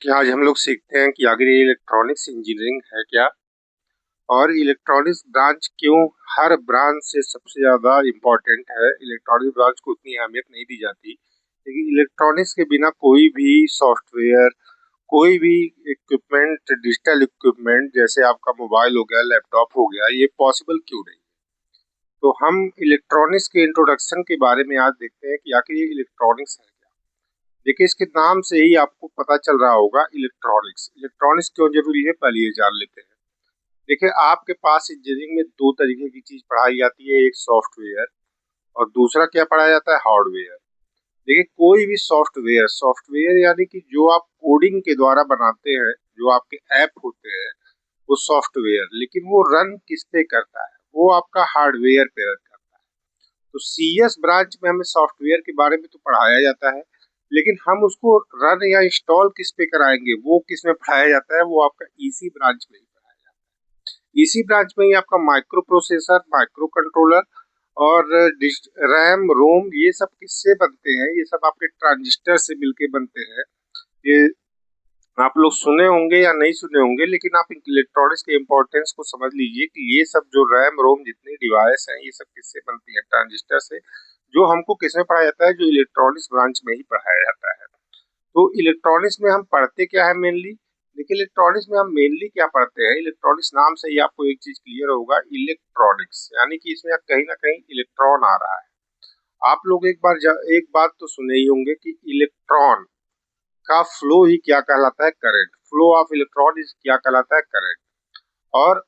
क्या आज हम लोग सीखते हैं कि आखिर ये इलेक्ट्रॉनिक्स इंजीनियरिंग है क्या और इलेक्ट्रॉनिक्स ब्रांच क्यों हर ब्रांच से सबसे ज़्यादा इम्पोर्टेंट है। इलेक्ट्रॉनिक्स ब्रांच को उतनी अहमियत नहीं दी जाती, लेकिन इलेक्ट्रॉनिक्स के बिना कोई भी सॉफ्टवेयर, कोई भी इक्विपमेंट, डिजिटल इक्विपमेंट जैसे आपका मोबाइल हो गया, लैपटॉप हो गया, ये पॉसिबल क्यों नहीं। तो हम इलेक्ट्रॉनिक्स के इंट्रोडक्शन के बारे में आज देखते हैं कि आखिर ये इलेक्ट्रॉनिक्स है क्या। देखिए, इसके नाम से ही आपको पता चल रहा होगा इलेक्ट्रॉनिक्स। इलेक्ट्रॉनिक्स क्यों जरूरी है, पहले ये जान लेते हैं। देखिए, आपके पास इंजीनियरिंग में दो तरीके की चीज पढ़ाई जाती है, एक सॉफ्टवेयर और दूसरा क्या पढ़ाया जाता है, हार्डवेयर। देखिए, कोई भी सॉफ्टवेयर सॉफ्टवेयर यानी कि जो आप कोडिंग के द्वारा बनाते हैं, जो आपके ऐप होते हैं, वो सॉफ्टवेयर। लेकिन वो रन किस पे करता है, वो आपका हार्डवेयर पे रन करता है। तो सीएस ब्रांच में हमें सॉफ्टवेयर के बारे में तो पढ़ाया जाता है, लेकिन हम उसको रन या इंस्टॉल किस पे कराएंगे, वो किस में पढ़ाया जाता है, वो आपका ईसी ब्रांच में ही पढ़ाया जाता है। ईसी ब्रांच में ही आपका माइक्रो प्रोसेसर, माइक्रो कंट्रोलर और रैम, रोम, ये सब किससे बनते हैं, ये सब आपके ट्रांजिस्टर से मिलके बनते हैं। ये आप लोग सुने होंगे या नहीं सुने होंगे, लेकिन आप इलेक्ट्रॉनिक्स के इम्पोर्टेंस को समझ लीजिए कि ये सब जो रैम रोम जितने डिवाइस हैं, ये सब किससे बनती है, ट्रांजिस्टर से। जो हमको किसमें पढ़ाया जाता है, जो इलेक्ट्रॉनिक्स ब्रांच में ही पढ़ाया जाता है। तो इलेक्ट्रॉनिक्स में हम पढ़ते क्या है मेनली। देखिए, इलेक्ट्रॉनिक्स में हम मेनली क्या पढ़ते हैं, इलेक्ट्रॉनिक्स नाम से ही आपको एक चीज क्लियर होगा, इलेक्ट्रॉनिक्स यानी कि इसमें कहीं ना कहीं इलेक्ट्रॉन आ रहा है। आप लोग एक बात तो सुने ही होंगे कि इलेक्ट्रॉन का फ्लो ही क्या कहलाता है, current. Flow of electron is क्या कहलाता है, करंट। और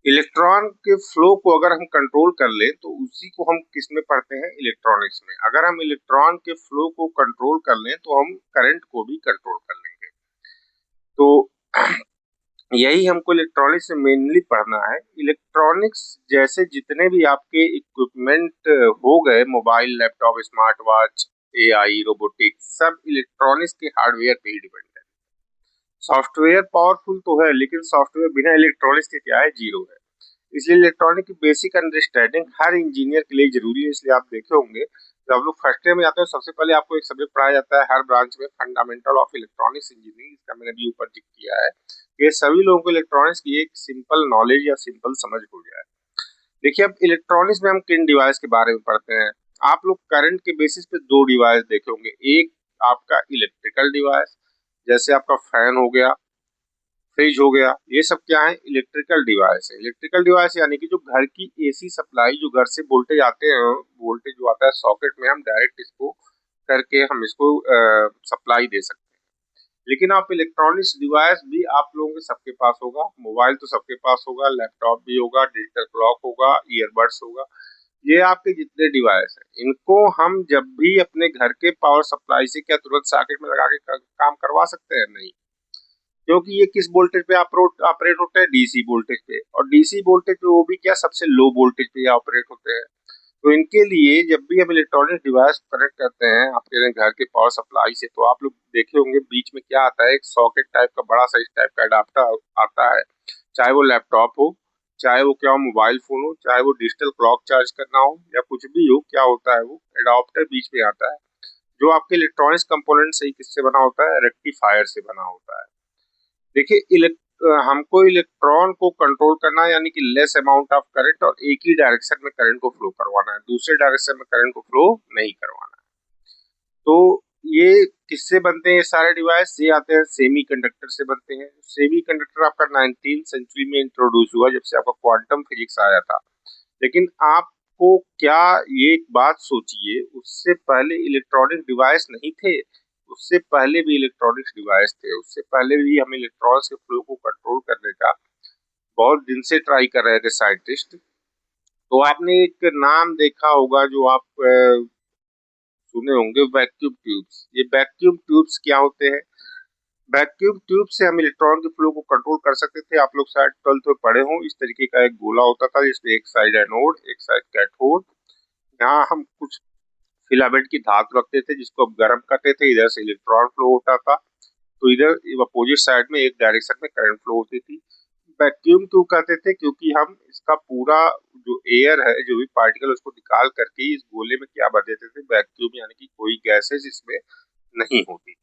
इलेक्ट्रॉन के फ्लो को अगर हम कंट्रोल कर ले तो उसी को हम किस में पढ़ते हैं, इलेक्ट्रॉनिक्स में। अगर हम इलेक्ट्रॉन के फ्लो को कंट्रोल कर लें तो हम करंट को भी कंट्रोल कर लेंगे। तो यही हमको इलेक्ट्रॉनिक्स में मेनली पढ़ना है। इलेक्ट्रॉनिक्स जैसे जितने भी आपके इक्विपमेंट हो गए, mobile, laptop, smart watch, AI, robotics, सब इलेक्ट्रॉनिक्स के हार्डवेयर पे ही डिपेंड है। सॉफ्टवेयर पावरफुल तो है, लेकिन सॉफ्टवेयर बिना इलेक्ट्रॉनिक्स के क्या है, जीरो है। इसलिए इलेक्ट्रॉनिक की बेसिक अंडरस्टैंडिंग हर इंजीनियर के लिए जरूरी है। इसलिए आप देखे होंगे जब आप लोग फर्स्ट ईयर में आते हैं, सबसे पहले आपको एक सब्जेक्ट पढ़ाया जाता है हर ब्रांच में, फंडामेंटल ऑफ इलेक्ट्रॉनिक्स इंजीनियरिंग। इसका मैंने भी ऊपर जिक्र किया है। ये सभी लोगों को इलेक्ट्रॉनिक्स की एक सिंपल नॉलेज या सिंपल समझ हो जाए। देखिए, अब इलेक्ट्रॉनिक्स में हम किन डिवाइस के बारे में पढ़ते हैं। आप लोग करंट के बेसिस पे दो डिवाइस देखे होंगे। एक आपका इलेक्ट्रिकल डिवाइस, जैसे आपका फैन हो गया, फ्रिज हो गया, ये सब क्या है, इलेक्ट्रिकल डिवाइस है। इलेक्ट्रिकल डिवाइस यानी कि जो घर की एसी सप्लाई, जो घर से वोल्टेज आते हैं, वोल्टेज जो आता है सॉकेट में, हम डायरेक्ट इसको करके हम इसको सप्लाई दे सकते हैं। लेकिन आप इलेक्ट्रॉनिक्स डिवाइस भी आप लोगों के सबके पास होगा, मोबाइल तो सबके पास होगा, लैपटॉप भी होगा, डिजिटल क्लॉक होगा, ईयरबड्स होगा। ये आपके जितने डिवाइस हैं, इनको हम जब भी अपने घर के पावर सप्लाई से क्या तुरंत सॉकेट में लगा के काम करवा सकते हैं, नहीं। क्योंकि ये किस वोल्टेज पे ऑपरेट होते हैं, डीसी वोल्टेज पे। और डीसी वोल्टेज पे वो भी क्या, सबसे लो वोल्टेज पे ऑपरेट होते हैं। तो इनके लिए जब भी हम इलेक्ट्रॉनिक डिवाइस कनेक्ट करते हैं आपके घर के पावर सप्लाई से, तो आप लोग देखे होंगे बीच में क्या आता है, एक सॉकेट टाइप का बड़ा सा इस टाइप का अडाप्टर आता है। चाहे वो लैपटॉप हो, चाहे वो क्या हो, मोबाइल फोन हो, चाहे वो डिजिटल क्लॉक चार्ज करना हो, या कुछ भी हो, क्या होता है, वो अडाप्टर बीच में आता है, जो आपके इलेक्ट्रॉनिक्स कंपोनेंट से ही किससे बना होता है, रेक्टिफायर से बना होता है। देखिए, हमको इलेक्ट्रॉन को कंट्रोल करना है, यानी कि लेस अमाउंट ऑफ करंट, और एक ही डायरेक्शन में करंट को फ्लो करवाना है, दूसरे डायरेक्शन में करंट को फ्लो नहीं करवाना है। तो ये किससे बनते हैं, ये सारे डिवाइस ये आते हैं सेमीकंडक्टर से बनते हैं। सेमीकंडक्टर आपका 19th सेंचुरी में इंट्रोड्यूस हुआ, जब से आपका क्वांटम फिजिक्स आया था। लेकिन आपको क्या, ये एक बात सोचिए, उससे पहले इलेक्ट्रॉनिक डिवाइस नहीं थे। उससे पहले भी इलेक्ट्रॉनिक्स डिवाइस थे, उससे पहले भी हम इलेक्ट्रॉनिक्स के फ्लो को कंट्रोल करने का बहुत दिन से ट्राई कर रहे थे साइंटिस्ट। तो आपने एक नाम देखा होगा, जो आप सुने होंगे, वैक्यूम ट्यूब्स। ये वैक्यूम ट्यूब्स क्या होते हैं, वैक्यूम ट्यूब से हम इलेक्ट्रॉन के फ्लो को कंट्रोल कर सकते थे। आप लोग शायद 12th में पढ़े हों, इस तरीके का एक गोला होता था जिसमें एक साइड एनोड, एक साइड कैथोड। यहाँ हम कुछ फिलामेंट की धातु रखते थे जिसको हम गर्म करते थे, इधर से इलेक्ट्रॉन फ्लो होता था। तो इधर अपोजिट साइड में एक डायरेक्शन में करंट फ्लो होती थी। वैक्यूम क्यों कहते थे, क्योंकि हम इसका पूरा जो एयर है, जो भी पार्टिकल, उसको निकाल करके इस गोले में क्या भर देते थे, वैक्यूम, यानी कि कोई गैसेज इसमें नहीं होती थी।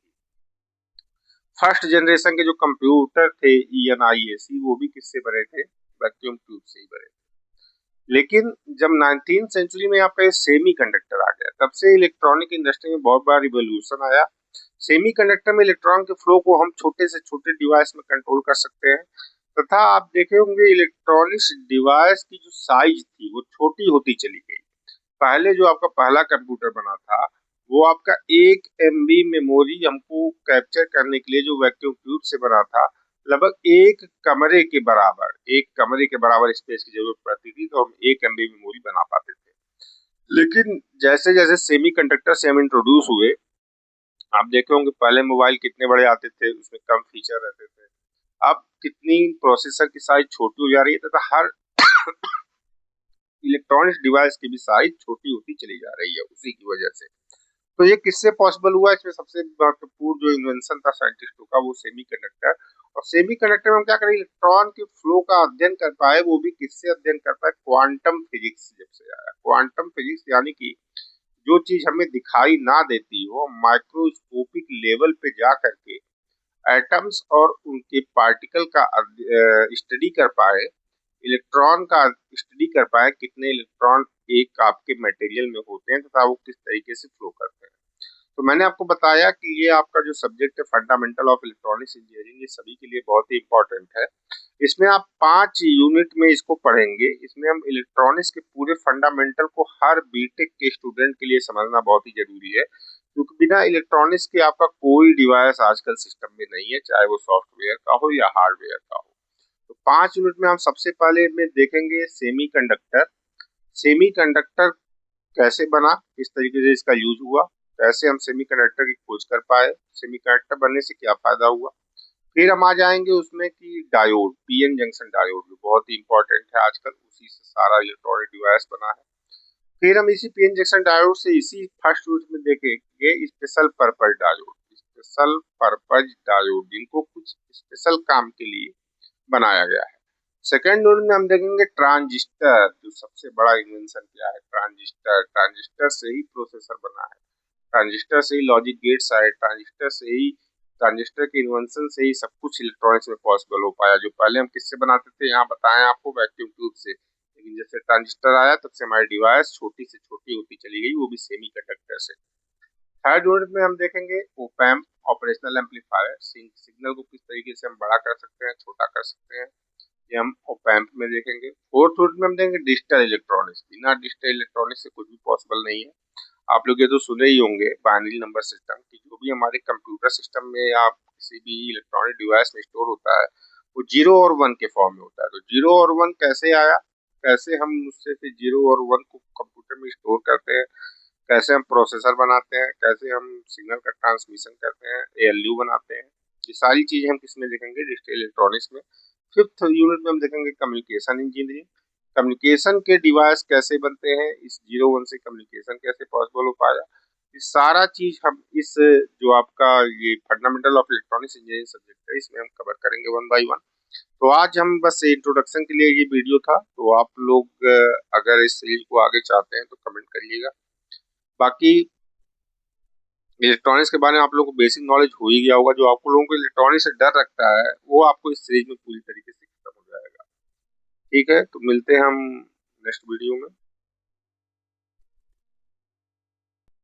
फर्स्ट जनरेशन के जो कंप्यूटर थे ENIAC, वो भी किससे बने थे? वैक्यूम ट्यूब से ही बने थे। लेकिन जब 19th सेंचुरी में आपका ये सेमी कंडक्टर आ गया, तब से इलेक्ट्रॉनिक इंडस्ट्री में बहुत बड़ा रिवोल्यूशन आया। सेमी कंडक्टर में इलेक्ट्रॉन के फ्लो को हम छोटे से छोटे डिवाइस में कंट्रोल कर सकते हैं, तथा आप देखे होंगे इलेक्ट्रॉनिक्स डिवाइस की जो साइज थी वो छोटी होती चली गई। पहले जो आपका पहला कंप्यूटर बना था, वो आपका 1 MB मेमोरी हमको कैप्चर करने के लिए जो वैक्यूम ट्यूब से बना था, लगभग एक कमरे के बराबर स्पेस की जरूरत पड़ती थी, तो हम 1 MB मेमोरी बना पाते थे। लेकिन जैसे जैसे सेमी कंडक्टर से हम इंट्रोड्यूस हुए, आप देखे होंगे पहले मोबाइल कितने बड़े आते थे, उसमें कम फीचर रहते थे। अब कितनी प्रोसेसर की साइज छोटी हो जा रही है, तथा हर इलेक्ट्रॉनिक्स डिवाइस की भी साइज छोटी होती चली जा रही है उसी की वजह से। तो ये किससे पॉसिबल हुआ? इसमें सबसे महत्वपूर्ण जो इन्वेंशन था साइंटिस्टों का, वो सेमीकंडक्टर। और सेमीकंडक्टर में हम क्या करें, इलेक्ट्रॉन के फ्लो का अध्ययन कर पाए, वो भी किससे अध्ययन कर पाए? क्वांटम फिजिक्स जब से आया। क्वांटम फिजिक्स यानी कि जो चीज हमें दिखाई ना देती हो, माइक्रोस्कोपिक लेवल पे जा करके एटम्स और उनके पार्टिकल का स्टडी कर पाए, इलेक्ट्रॉन का स्टडी कर पाए, कितने इलेक्ट्रॉन एक आपके मटेरियल में होते हैं तथा वो किस तरीके से फ्लो करते हैं। तो मैंने आपको बताया कि ये आपका जो सब्जेक्ट है फंडामेंटल ऑफ इलेक्ट्रॉनिक्स इंजीनियरिंग, ये सभी के लिए बहुत ही इंपॉर्टेंट है। इसमें आप 5 यूनिट में इसको पढ़ेंगे। इसमें हम इलेक्ट्रॉनिक्स के पूरे फंडामेंटल को हर बीटेक के स्टूडेंट के लिए समझना बहुत ही जरूरी है, क्योंकि बिना इलेक्ट्रॉनिक्स के आपका कोई डिवाइस आजकल सिस्टम में नहीं है, चाहे वो सॉफ्टवेयर का हो या हार्डवेयर का हो। तो 5 यूनिट में हम सबसे पहले में देखेंगे सेमी कंडक्टर। सेमी कंडक्टर कैसे बना, किस तरीके से इसका यूज हुआ, कैसे हम सेमीकंडक्टर की खोज कर पाए, सेमीकंडक्टर बनने से क्या फायदा हुआ। फिर हम आ जाएंगे उसमें कि डायोड, पीएन जंक्शन डायोड भी बहुत ही इंपॉर्टेंट है आजकल, उसी से सारा इलेक्ट्रॉनिक डिवाइस बना है। फिर हम इसी पीएन जंक्शन डायोड से इसी फर्स्ट यूनिट में देखेंगे special purpose diode. Special purpose diode जिनको कुछ स्पेशल काम के लिए बनाया गया है। सेकेंड यूनिट में हम देखेंगे ट्रांजिस्टर, जो सबसे बड़ा इन्वेंशन क्या है, ट्रांजिस्टर। ट्रांजिस्टर से ही प्रोसेसर बना है, ट्रांजिस्टर से ही लॉजिक गेट्स आए, ट्रांजिस्टर से ही, ट्रांजिस्टर के इन्वेंशन से ही सब कुछ इलेक्ट्रॉनिक्स में पॉसिबल हो पाया। जो पहले हम किससे बनाते थे, यहाँ बताएं आपको, वैक्यूम ट्यूब से। लेकिन जैसे ट्रांजिस्टर आया तब से हमारी डिवाइस छोटी से छोटी होती चली गई, वो भी सेमी कंडक्टर से। थर्ड यूनिट में हम देखेंगे ओपैम्प, ऑपरेशनल एम्पलीफायर। सिग्नल को किस तरीके से हम बड़ा कर सकते हैं, छोटा कर सकते हैं, ये हम ओपैम्प में देखेंगे। फोर्थ यूनिट में हम देखेंगे डिजिटल इलेक्ट्रॉनिक्स। बिना डिजिटल इलेक्ट्रॉनिक्स से कुछ भी पॉसिबल नहीं है। आप लोग ये तो सुने ही होंगे बाइनरी नंबर सिस्टम की, जो भी हमारे कंप्यूटर सिस्टम में या किसी भी इलेक्ट्रॉनिक डिवाइस में स्टोर होता है, वो 0 और 1 के फॉर्म में होता है। तो 0 और 1 कैसे आया, कैसे हम उससे फिर 0 और 1 को कंप्यूटर में स्टोर करते हैं, कैसे हम प्रोसेसर बनाते हैं, कैसे हम सिग्नल का ट्रांसमिशन करते हैं, ALU बनाते हैं, ये सारी चीजें हम किसमें देखेंगे, डिजिटल इलेक्ट्रॉनिक्स में। फिफ्थ यूनिट में हम देखेंगे कम्युनिकेशन इंजीनियरिंग। कम्युनिकेशन के डिवाइस कैसे बनते हैं, इस 0 1 से कम्युनिकेशन कैसे पॉसिबल हो पाया, ये सारा चीज हम इस जो आपका ये fundamental of electronics engineering subject है, इसमें हम कवर करेंगे 1 बाय 1। तो आज हम बस इंट्रोडक्शन के लिए ये वीडियो था। तो आप लोग अगर इस सीरीज को आगे चाहते हैं तो कमेंट करिएगा। बाकी इलेक्ट्रॉनिक्स के बारे में आप लोगों को बेसिक नॉलेज हो ही गया होगा। जो आप लोगों को इलेक्ट्रॉनिक्स से डर रखता है, वो आपको इस सीरीज में पूरी तरीके से खत्म हो जाएगा। ठीक है, तो मिलते हैं हम नेक्स्ट वीडियो में।